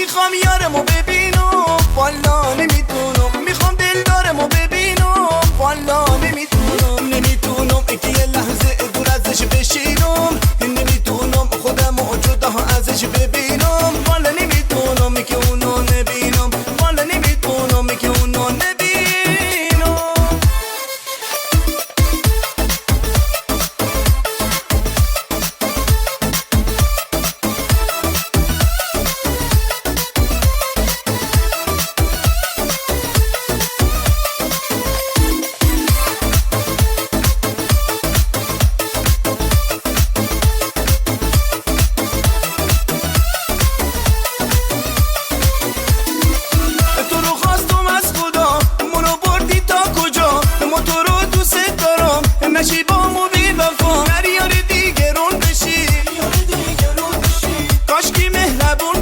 میخوام یارمو ببینم والا نمیتونم، میخوام دلدارمو ببینم والا نمیتونم که یه لحظه دور ازش بشینم، نمیتونم خودمو جدا ازش ببینم والا نمیتونم که اونو نبینم، والا نمیتونم که اونو نبینم. نشیبامو بی وفا هر یار دیگرون بشی، کاشکی مهربون